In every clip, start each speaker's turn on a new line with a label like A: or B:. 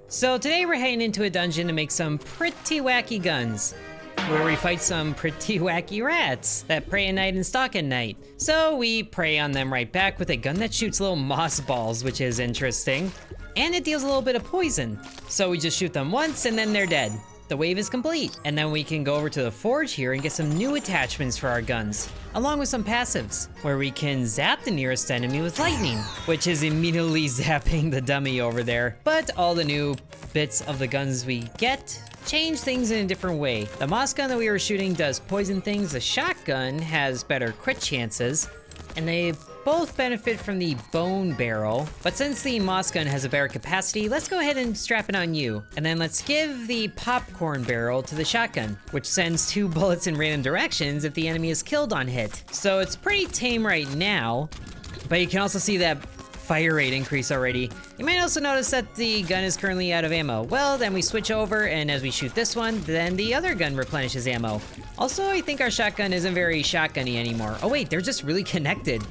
A: So today we're heading into a dungeon to make some pretty wacky guns, where we fight some pretty wacky rats that prey at night and stalk at night. So we prey on them right back with a gun that shoots little moss balls, which is interesting. And it deals a little bit of poison. So we just shoot them once and then they're dead. The wave is complete. And then we can go over to the forge here and get some new attachments for our guns, along with some passives, where we can zap the nearest enemy with lightning, which is immediately zapping the dummy over there. But all the new bits of the guns we get change things in a different way. The moss gun that we were shooting does poison things, the shotgun has better crit chances, and they both benefit from the bone barrel. But since the moss gun has a better capacity, let's go ahead and strap it on you. And then let's give the popcorn barrel to the shotgun, which sends 2 bullets in random directions if the enemy is killed on hit. So it's pretty tame right now, but you can also see that fire rate increase already. You might also notice that the gun is currently out of ammo. Well, then we switch over, and as we shoot this one, then the other gun replenishes ammo. Also, I think our shotgun isn't very shotgunny anymore. Oh wait, they're just really connected.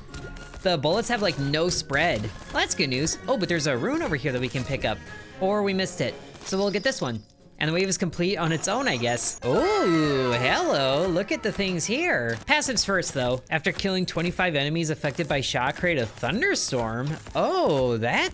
A: The bullets have like no spread. Well, that's good news. Oh, but there's a rune over here that we can pick up. Or we missed it. So we'll get this one. And the wave is complete on its own, I guess. Oh, hello. Look at the things here. Passives first, though. After killing 25 enemies affected by shock, create a thunderstorm. Oh, that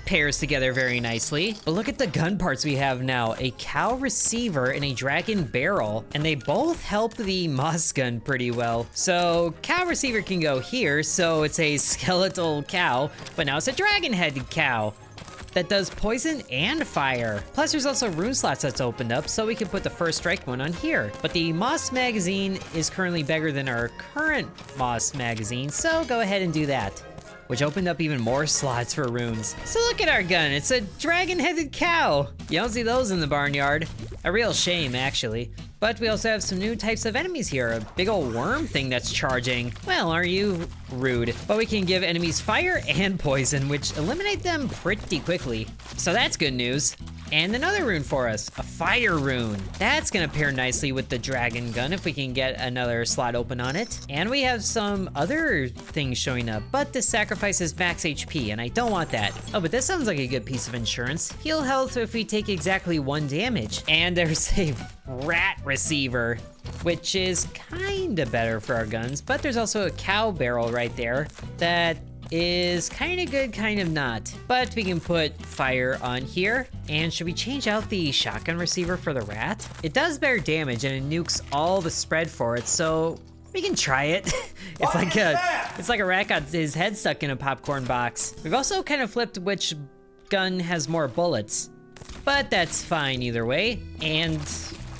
A: pairs together very nicely. But look at the gun parts we have now. A cow receiver and a dragon barrel. And they both help the moss gun pretty well. So cow receiver can go here. So it's a skeletal cow, but now it's a dragon-headed cow that does poison and fire. Plus there's also rune slots that's opened up, so we can put the first strike one on here. But the moss magazine is currently bigger than our current moss magazine, so go ahead and do that, which opened up even more slots for runes. So look at our gun, it's a dragon-headed cow. You don't see those in the barnyard. A real shame, actually. But we also have some new types of enemies here. A big old worm thing that's charging. Well, are you rude? But we can give enemies fire and poison, which eliminate them pretty quickly. So that's good news. And another rune for us, a fire rune. That's gonna pair nicely with the dragon gun if we can get another slot open on it. And we have some other things showing up, but this sacrifices max HP, and I don't want that. Oh, but this sounds like a good piece of insurance. Heal health if we take exactly 1 damage. And there's a rat receiver, which is kinda better for our guns, but there's also a cow barrel right there that is kind of good, kind of not. But we can put fire on here. And should we change out the shotgun receiver for the rat? It does better damage and it nukes all the spread for it, so we can try it. It's like a rat got his head stuck in a popcorn box. We've also kind of flipped which gun has more bullets, but that's fine either way. And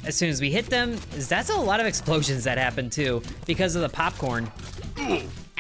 A: as soon as we hit them, that's a lot of explosions that happen too because of the popcorn.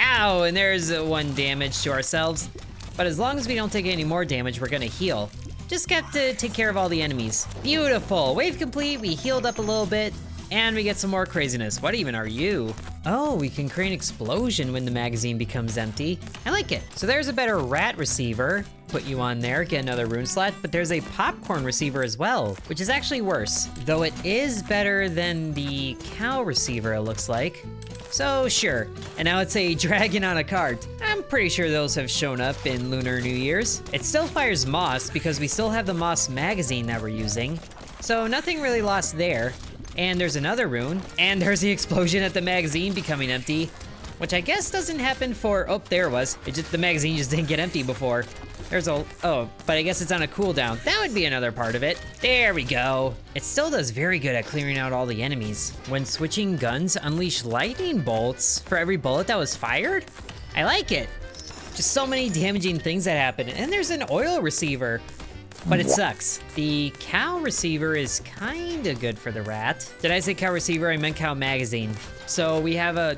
A: Ow, and there's 1 damage to ourselves. But as long as we don't take any more damage, we're gonna heal. Just got to take care of all the enemies. Beautiful, wave complete, we healed up a little bit, and we get some more craziness. What even are you? Oh, we can create an explosion when the magazine becomes empty. I like it. So there's a better rat receiver. Put you on there, get another rune slot, but there's a popcorn receiver as well, which is actually worse, though it is better than the cow receiver, it looks like. So sure, and now it's a dragon on a cart. I'm pretty sure those have shown up in Lunar New Year's. It still fires moss because we still have the moss magazine that we're using. So nothing really lost there. And there's another rune, and there's the explosion at the magazine becoming empty, which I guess doesn't happen for, oh, there it was. The magazine just didn't get empty before. Oh, but I guess it's on a cooldown. That would be another part of it. There we go. It still does very good at clearing out all the enemies. When switching guns, unleash lightning bolts for every bullet that was fired? I like it. Just so many damaging things that happen. And there's an oil receiver, but it sucks. The cow receiver is kinda good for the rat. Did I say cow receiver? I meant cow magazine. So we have a,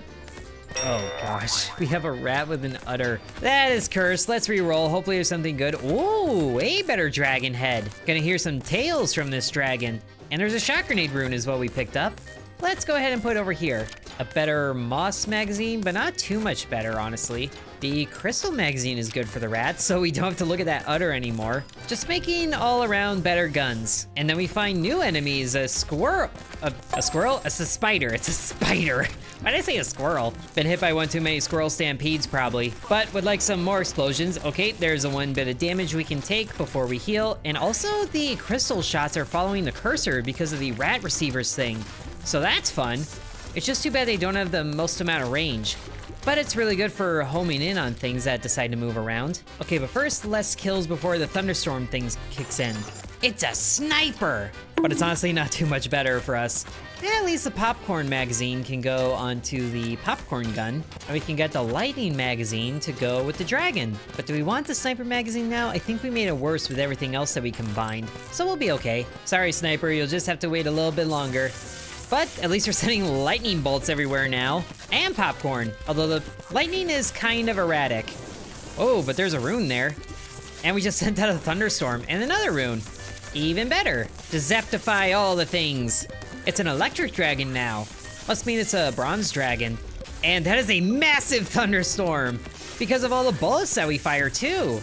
A: oh gosh, we have a rat with an udder. That is cursed. Let's re-roll. Hopefully there's something good. Ooh, way better dragon head. Gonna hear some tales from this dragon. And there's a shock grenade rune is what we picked up. Let's go ahead and put it over here. a better moss magazine, but not too much better, honestly. The crystal magazine is good for the rats, so we don't have to look at that udder anymore. Just making all around better guns. And then we find new enemies, a squirrel. A squirrel? It's a spider. It's a spider. Why did I say a squirrel? Been hit by one too many squirrel stampedes, probably. But would like some more explosions. Okay, there's a 1 bit of damage we can take before we heal. And also the crystal shots are following the cursor because of the rat receivers thing. So that's fun. It's just too bad they don't have the most amount of range. But it's really good for homing in on things that decide to move around. Okay, but first, less kills before the thunderstorm things kicks in. It's a sniper! But it's honestly not too much better for us. At least the popcorn magazine can go onto the popcorn gun, and we can get the lightning magazine to go with the dragon. But do we want the sniper magazine now? I think we made it worse with everything else that we combined. So we'll be okay. Sorry, sniper, you'll just have to wait a little bit longer. But at least we're sending lightning bolts everywhere now. And popcorn, although the lightning is kind of erratic. Oh, but there's a rune there. And we just sent out a thunderstorm and another rune. Even better, to zaptify all the things. It's an electric dragon now. Must mean it's a bronze dragon. And that is a massive thunderstorm because of all the bullets that we fire too.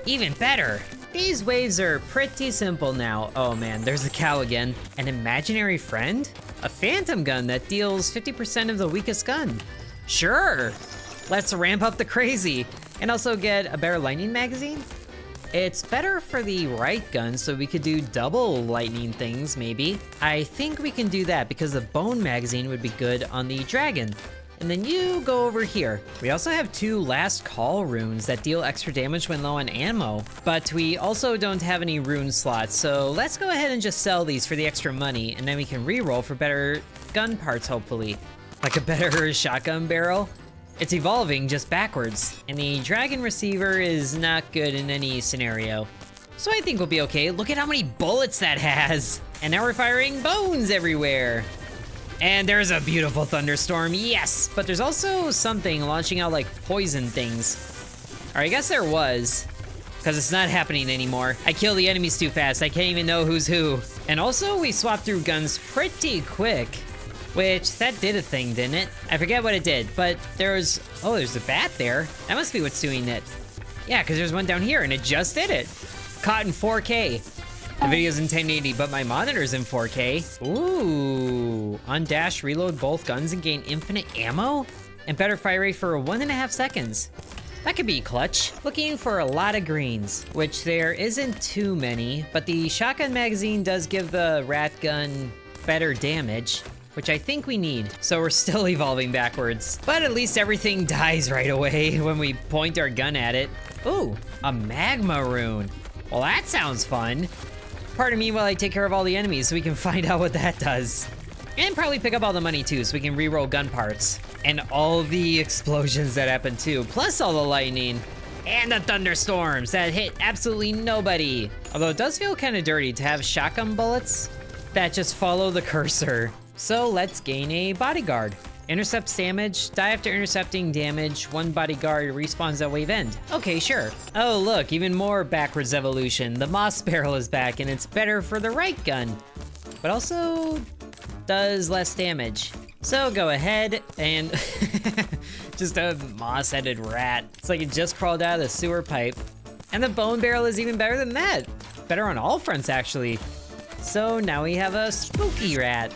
A: Even better. These waves are pretty simple now. Oh man, there's the cow again. An imaginary friend? A phantom gun that deals 50% of the weakest gun. Sure, let's ramp up the crazy. And also get a better lightning magazine. It's better for the right gun, so we could do double lightning things, maybe. I think we can do that because the bone magazine would be good on the dragon. And then you go over here. We also have 2 last call runes that deal extra damage when low on ammo, but we also don't have any rune slots, so let's go ahead and just sell these for the extra money, and then we can re-roll for better gun parts, hopefully. Like a better shotgun barrel. It's evolving just backwards, and the dragon receiver is not good in any scenario. So I think we'll be okay. Look at how many bullets that has! And now we're firing bones everywhere! And there's a beautiful thunderstorm, yes! But there's also something launching out like poison things. Or I guess there was, because it's not happening anymore. I kill the enemies too fast, I can't even know who's who. And also, we swapped through guns pretty quick, which, that did a thing, didn't it? I forget what it did, but there's a bat there. That must be what's doing it. Yeah, because there's one down here, and it just did it. Caught in 4K. The video's in 1080, but my monitor's in 4K. Ooh, undash, reload both guns and gain infinite ammo? And better fire rate for 1.5 seconds. That could be clutch. Looking for a lot of greens, which there isn't too many, but the shotgun magazine does give the rat gun better damage, which I think we need. So we're still evolving backwards. But at least everything dies right away when we point our gun at it. Ooh, a magma rune. Well, that sounds fun. Pardon me while I take care of all the enemies so we can find out what that does. And probably pick up all the money too so we can re-roll gun parts. And all the explosions that happen too, plus all the lightning. And the thunderstorms that hit absolutely nobody. Although it does feel kind of dirty to have shotgun bullets that just follow the cursor. So let's gain a bodyguard. Intercepts damage, die after intercepting damage, 1 bodyguard respawns at wave end. Okay, sure. Oh look, even more backwards evolution. The moss barrel is back and it's better for the right gun, but also does less damage. So go ahead and just a moss-headed rat. It's like it just crawled out of the sewer pipe. And the bone barrel is even better than that. Better on all fronts, actually. So now we have a spooky rat.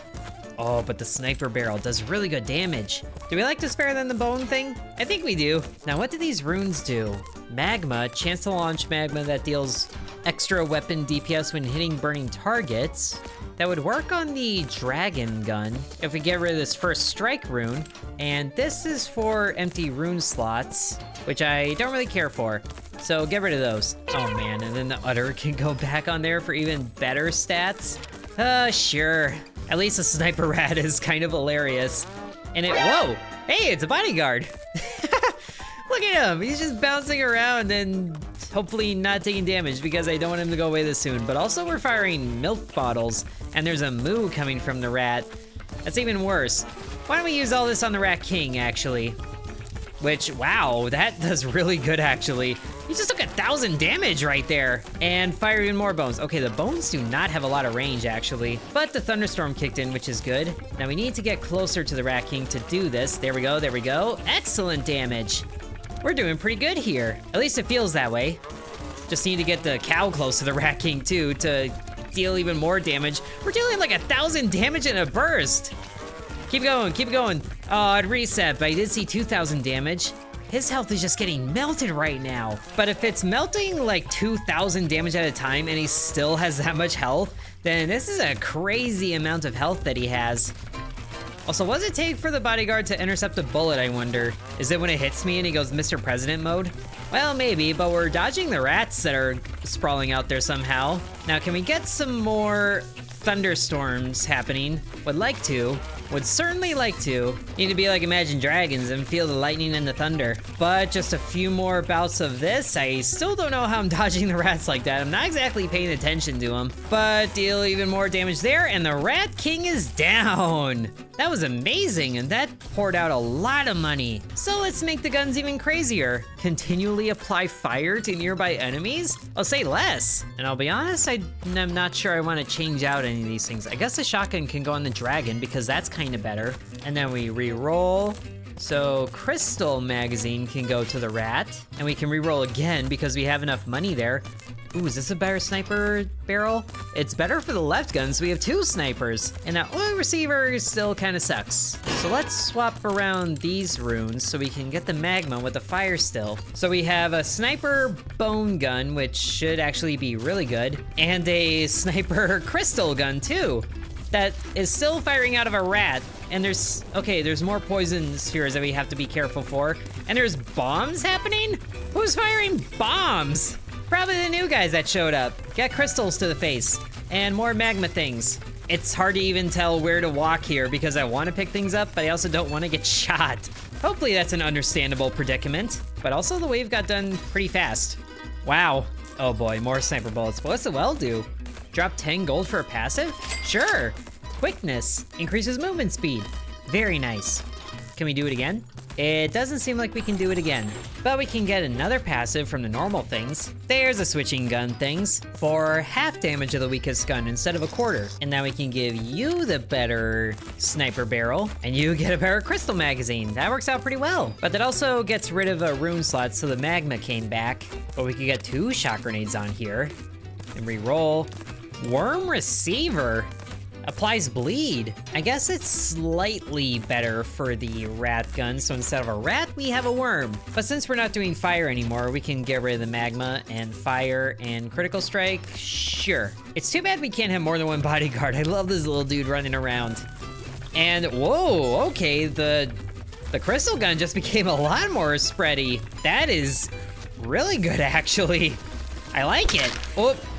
A: Oh, but the sniper barrel does really good damage. Do we like to spare than the bone thing? I think we do. Now, what do these runes do? Magma, chance to launch magma that deals extra weapon DPS when hitting burning targets. That would work on the dragon gun if we get rid of this first strike rune. And this is for empty rune slots, which I don't really care for. So get rid of those. Oh man, and then the udder can go back on there for even better stats. Sure. At least the sniper rat is kind of hilarious. And whoa, hey, it's a bodyguard. Look at him, he's just bouncing around and hopefully not taking damage because I don't want him to go away this soon. But also we're firing milk bottles and there's a moo coming from the rat. That's even worse. Why don't we use all this on the Rat King, actually? Which, wow, that does really good, actually. He just took 1,000 damage right there. And fire even more bones. Okay, the bones do not have a lot of range, actually. But the thunderstorm kicked in, which is good. Now we need to get closer to the Rat King to do this. There we go, there we go. Excellent damage. We're doing pretty good here. At least it feels that way. Just need to get the cow close to the Rat King, too, to deal even more damage. We're dealing like 1,000 damage in a burst. Keep going, keep going. Oh, it reset, but I did see 2,000 damage. His health is just getting melted right now. But if it's melting like 2,000 damage at a time and he still has that much health, then this is a crazy amount of health that he has. Also, what does it take for the bodyguard to intercept a bullet, I wonder? Is it when it hits me and he goes Mr. President mode? Well, maybe, but we're dodging the rats that are sprawling out there somehow. Now, can we get some more thunderstorms happening? Would certainly like to. Need to be like Imagine Dragons and feel the lightning and the thunder. But just a few more bouts of this. I still don't know how I'm dodging the rats like that. I'm not exactly paying attention to them. But deal even more damage there, and the Rat King is down. That was amazing, and that poured out a lot of money. So let's make the guns even crazier. Continually apply fire to nearby enemies? I'll say less. And I'll be honest, I'm not sure I want to change out any of these things. I guess the shotgun can go on the dragon because that's kind of better. And then we re-roll. So Crystal Magazine can go to the rat, and we can re-roll again because we have enough money there. Ooh, is this a better sniper barrel? It's better for the left gun, so we have 2 snipers. And that oil receiver still kind of sucks. So let's swap around these runes so we can get the magma with the fire still. So we have a sniper bone gun, which should actually be really good, and a sniper crystal gun too, that is still firing out of a rat. And there's more poison spheres that we have to be careful for. And there's bombs happening? Who's firing bombs? Probably the new guys that showed up. Get crystals to the face and more magma things. It's hard to even tell where to walk here because I want to pick things up, but I also don't want to get shot. Hopefully that's an understandable predicament, but also the wave got done pretty fast. Wow. Oh boy, more sniper bullets. What's the well do? Drop 10 gold for a passive? Sure. Quickness increases movement speed. Very nice. Can we do it again? It doesn't seem like we can do it again, but we can get another passive from the normal things. There's a switching gun things for half damage of the weakest gun instead of a quarter. And now we can give you the better sniper barrel and you get a better crystal magazine. That works out pretty well, but that also gets rid of a rune slot so the magma came back. But we can get 2 shot grenades on here and re-roll. Worm receiver. Applies bleed. I guess it's slightly better for the rat gun, so instead of a rat, we have a worm. But since we're not doing fire anymore, we can get rid of the magma and fire and critical strike, sure. It's too bad we can't have more than 1 bodyguard. I love this little dude running around. And whoa, okay, the crystal gun just became a lot more spready. That is really good, actually. I like it.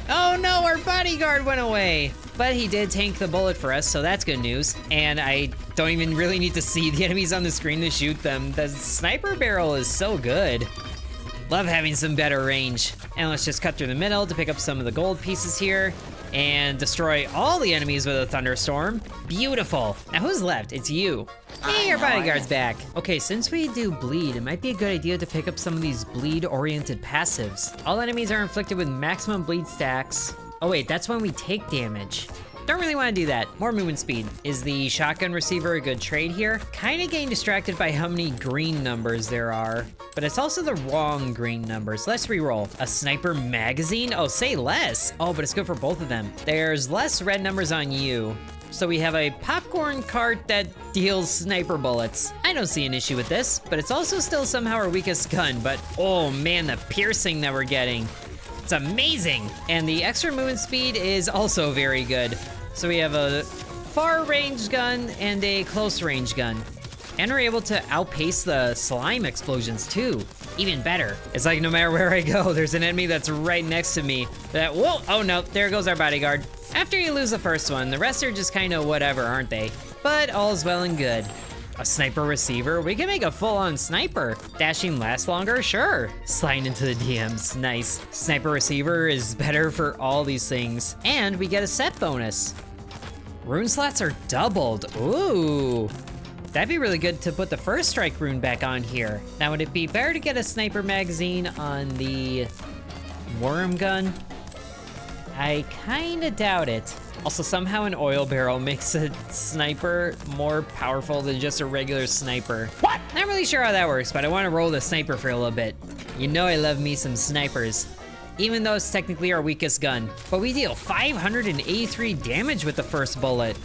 A: Oh no, our bodyguard went away. But he did tank the bullet for us, so that's good news. And I don't even really need to see the enemies on the screen to shoot them. The sniper barrel is so good. Love having some better range. And let's just cut through the middle to pick up some of the gold pieces here and destroy all the enemies with a thunderstorm. Beautiful. Now who's left? It's you. Hey, your bodyguard's back. Okay, since we do bleed, it might be a good idea to pick up some of these bleed-oriented passives. All enemies are inflicted with maximum bleed stacks. Oh wait, that's when we take damage. Don't really want to do that. More movement speed. Is the shotgun receiver a good trade here? Kind of getting distracted by how many green numbers there are, but it's also the wrong green numbers. Let's re-roll. A sniper magazine? Oh, say less. Oh, but it's good for both of them. There's less red numbers on you. So we have a popcorn cart that deals sniper bullets. I don't see an issue with this, but it's also still somehow our weakest gun. But oh man, the piercing that we're getting. It's amazing. And the extra movement speed is also very good. So we have a far range gun and a close range gun. And we're able to outpace the slime explosions too. Even better. It's like no matter where I go, there's an enemy that's right next to me. Whoa, oh no, there goes our bodyguard. After you lose the first one, the rest are just kind of whatever, aren't they? But all's well and good. A sniper receiver? We can make a full-on sniper. Dashing lasts longer? Sure. Sliding into the DMs, nice. Sniper receiver is better for all these things. And we get a set bonus. Rune slots are doubled, ooh. That'd be really good to put the first strike rune back on here. Now, would it be better to get a sniper magazine on the worm gun? I kinda doubt it. Also, somehow an oil barrel makes a sniper more powerful than just a regular sniper. What? Not really sure how that works, but I wanna roll the sniper for a little bit. You know I love me some snipers. Even though it's technically our weakest gun. But we deal 583 damage with the first bullet.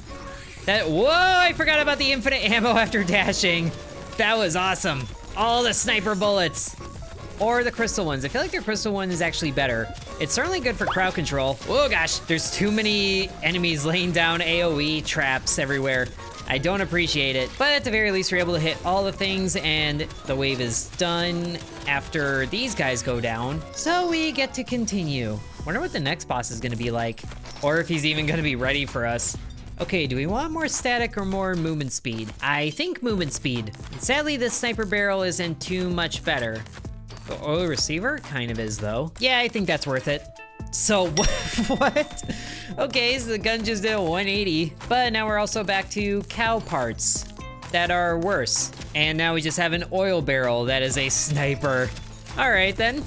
A: Whoa, I forgot about the infinite ammo after dashing. That was awesome. All the sniper bullets. Or the crystal ones. I feel like the crystal one is actually better. It's certainly good for crowd control. Oh gosh, there's too many enemies laying down AoE traps everywhere. I don't appreciate it. But at the very least, we're able to hit all the things and the wave is done after these guys go down. So we get to continue. Wonder what the next boss is gonna be like. Or if he's even gonna be ready for us. Okay, do we want more static or more movement speed? I think movement speed. Sadly, this sniper barrel isn't too much better. The oil receiver kind of is though. Yeah, I think that's worth it. So what? Okay, so the gun just did a 180, but now we're also back to cow parts that are worse. And now we just have an oil barrel that is a sniper. All right then.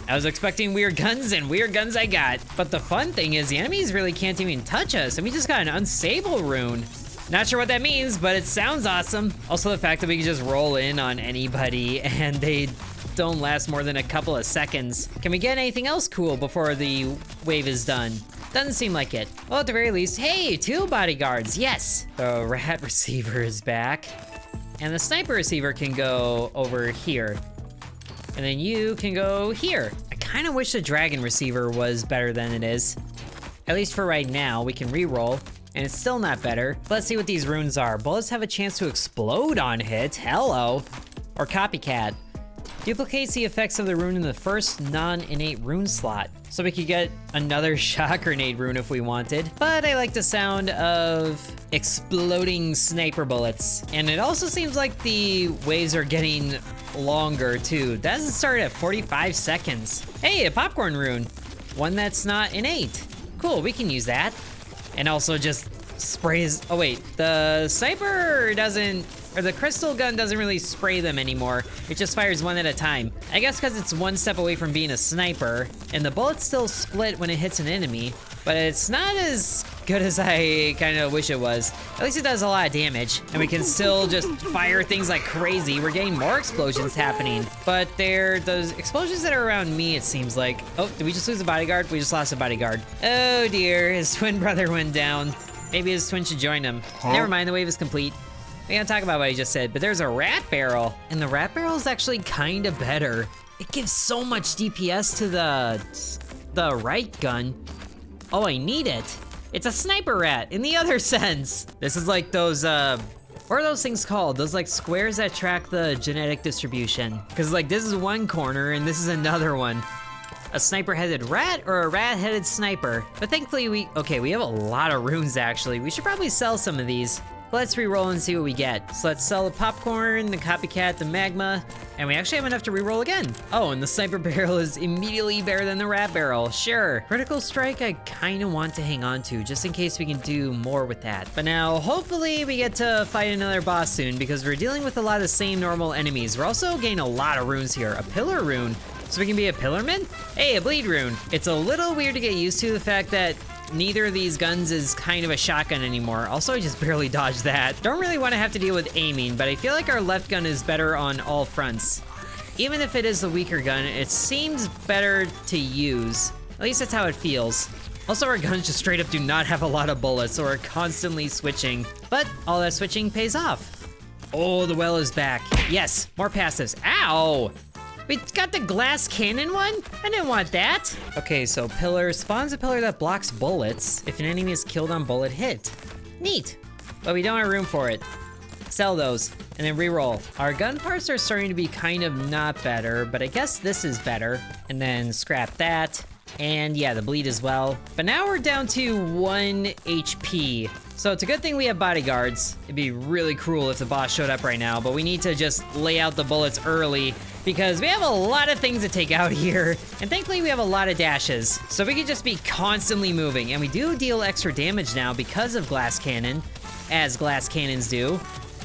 A: I was expecting weird guns, and weird guns I got. But the fun thing is the enemies really can't even touch us, and we just got an unstable rune. Not sure what that means, but it sounds awesome. Also the fact that we can just roll in on anybody and they don't last more than a couple of seconds. Can we get anything else cool before the wave is done? Doesn't seem like it. Well, at the very least, hey, 2 bodyguards, yes. The rat receiver is back. And the sniper receiver can go over here. And then you can go here. I kind of wish the dragon receiver was better than it is. At least for right now, we can re-roll, and it's still not better. Let's see what these runes are. Bullets have a chance to explode on hit, hello. Or copycat. Duplicates the effects of the rune in the first non-innate rune slot. So we could get another shock grenade rune if we wanted. But I like the sound of exploding sniper bullets. And it also seems like the waves are getting longer too. That doesn't start at 45 seconds. Hey, a popcorn rune. One that's not innate. Cool, we can use that. And also just sprays, oh wait, the sniper doesn't, or the crystal gun doesn't really spray them anymore. It just fires one at a time. I guess because it's one step away from being a sniper, and the bullets still split when it hits an enemy, but it's not as good as I kind of wish it was. At least it does a lot of damage, and we can still just fire things like crazy. We're getting more explosions happening, but they're those explosions that are around me, it seems like. Oh, did we just lose a bodyguard? We just lost a bodyguard. Oh dear, his twin brother went down. Maybe his twin should join him. Never mind, the wave is complete. We gotta talk about what I just said, but there's a rat barrel, and the rat barrel is actually kind of better. It gives so much DPS to the right gun. Oh, I need it. It's a sniper rat in the other sense. This is like those, what are those things called? Those like squares that track the genetic distribution. Cause like this is one corner and this is another one. A sniper-headed rat or a rat-headed sniper? But thankfully we have a lot of runes actually. We should probably sell some of these. Let's re-roll and see what we get. So let's sell the popcorn, the copycat, the magma, and we actually have enough to re-roll again. Oh, and the sniper barrel is immediately better than the rat barrel, sure. Critical strike I kinda want to hang on to, just in case we can do more with that. But now, hopefully we get to fight another boss soon, because we're dealing with a lot of the same normal enemies. We're also getting a lot of runes here. A pillar rune, so we can be a pillarman? Hey, a bleed rune. It's a little weird to get used to the fact that neither of these guns is kind of a shotgun anymore. Also, I just barely dodged that. Don't really want to have to deal with aiming, but I feel like our left gun is better on all fronts. Even if it is the weaker gun, it seems better to use. At least that's how it feels. Also, our guns just straight up do not have a lot of bullets, so we're constantly switching. But all that switching pays off. Oh, the well is back. Yes, more passives. Ow! We got the glass cannon one? I didn't want that. Okay, so pillar spawns a pillar that blocks bullets if an enemy is killed on bullet hit. Neat, but we don't have room for it. Sell those, and then re-roll. Our gun parts are starting to be kind of not better, but I guess this is better. And then scrap that, and yeah, the bleed as well. But now we're down to 1 HP. So it's a good thing we have bodyguards. It'd be really cruel if the boss showed up right now, but we need to just lay out the bullets early because we have a lot of things to take out here. And thankfully we have a lot of dashes. So we can just be constantly moving. And we do deal extra damage now because of glass cannon, as glass cannons do.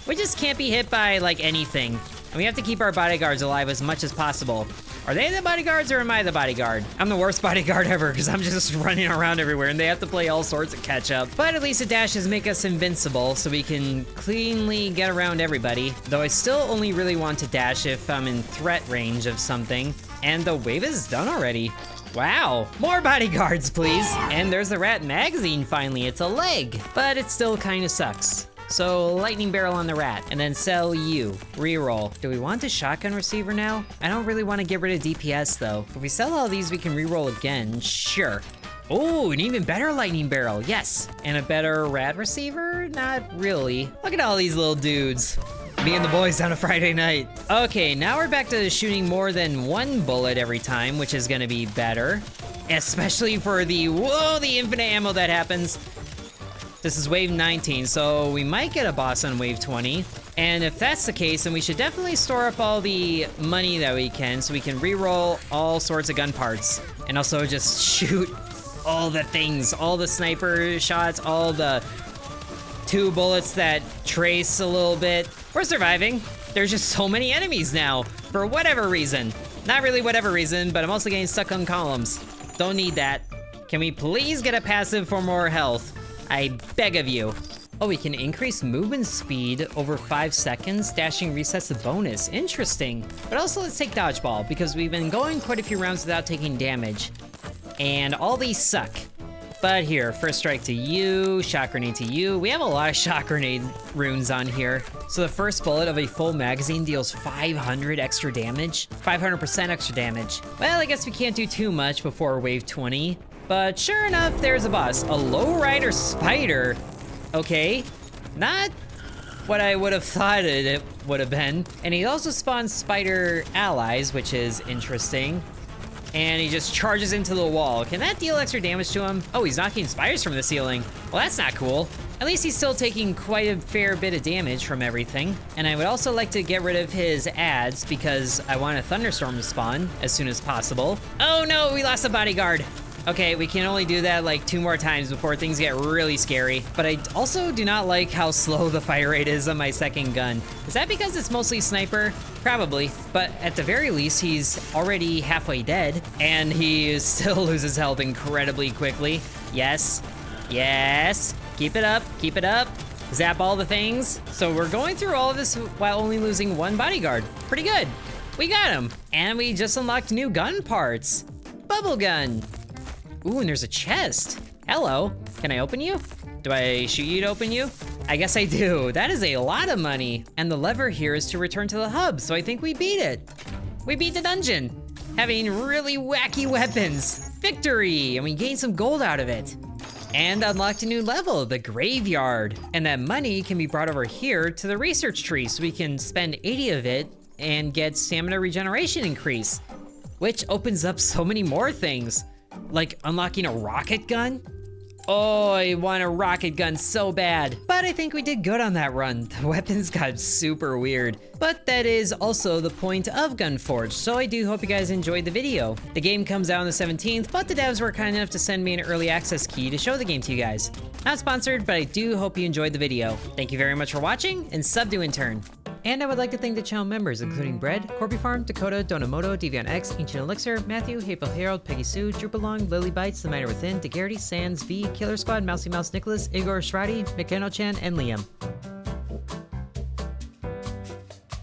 A: We just can't be hit by, like, anything. And we have to keep our bodyguards alive as much as possible. Are they the bodyguards or am I the bodyguard? I'm the worst bodyguard ever because I'm just running around everywhere and they have to play all sorts of catch up. But at least the dashes make us invincible so we can cleanly get around everybody. Though I still only really want to dash if I'm in threat range of something. And the wave is done already. Wow, more bodyguards, please. And there's the rat magazine finally. It's a leg, but it still kind of sucks. So lightning barrel on the rat, and then sell you. Reroll. Do we want the shotgun receiver now? I don't really want to get rid of DPS though. If we sell all these, we can reroll again, sure. Oh, an even better lightning barrel, yes. And a better rat receiver? Not really. Look at all these little dudes. Me and the boys on a Friday night. Okay, now we're back to shooting more than one bullet every time, which is gonna be better. Especially for the, whoa, the infinite ammo that happens. This is wave 19, so we might get a boss on wave 20. And if that's the case, then we should definitely store up all the money that we can so we can reroll all sorts of gun parts. And also just shoot all the things, all the sniper shots, all the 2 bullets that trace a little bit. We're surviving. There's just so many enemies now, for whatever reason. Not really whatever reason, but I'm also getting stuck on columns. Don't need that. Can we please get a passive for more health? I beg of you. Oh, we can increase movement speed over 5 seconds. Dashing resets the bonus. Interesting. But also let's take dodgeball because we've been going quite a few rounds without taking damage. And all these suck. But here, first strike to you, shot grenade to you. We have a lot of shot grenade runes on here. So the first bullet of a full magazine deals 500 extra damage. 500% extra damage. Well, I guess we can't do too much before wave 20. But sure enough, there's a boss. A Lowrider spider. Okay, not what I would have thought it would have been. And he also spawns spider allies, which is interesting. And he just charges into the wall. Can that deal extra damage to him? Oh, he's knocking spiders from the ceiling. Well, that's not cool. At least he's still taking quite a fair bit of damage from everything. And I would also like to get rid of his ads because I want a thunderstorm to spawn as soon as possible. Oh no, we lost a bodyguard. Okay, we can only do that like 2 more times before things get really scary. But I also do not like how slow the fire rate is on my second gun. Is that because it's mostly sniper? Probably. But at the very least, he's already halfway dead. And he still loses health incredibly quickly. Yes. Yes. Keep it up. Keep it up. Zap all the things. So we're going through all of this while only losing 1 bodyguard. Pretty good. We got him. And we just unlocked new gun parts. Bubble gun. Ooh, and there's a chest. Hello. Can I open you? Do I shoot you to open you? I guess I do. That is a lot of money. And the lever here is to return to the hub, so I think we beat it. We beat the dungeon. Having really wacky weapons. Victory! And we gained some gold out of it. And unlocked a new level, the graveyard. And that money can be brought over here to the research tree, so we can spend 80 of it and get stamina regeneration increase, which opens up so many more things. Like unlocking a rocket gun? Oh, I want a rocket gun so bad. But I think we did good on that run. The weapons got super weird. But that is also the point of Gunforged, so I do hope you guys enjoyed the video. The game comes out on the 17th, but the devs were kind enough to send me an early access key to show the game to you guys. Not sponsored, but I do hope you enjoyed the video. Thank you very much for watching, and sub to Intern. And I would like to thank the channel members, including Bread, Corby Farm, Dakota, Donamoto, DeviantX, Ancient Elixir, Matthew, Hateful Herald, Peggy Sue, Drupalong, Lily Bites, The Miner Within, DeGarity, Sands, V, Killer Squad, Mousy Mouse, Nicholas, Igor Shradi, McKenna-chan, and Liam.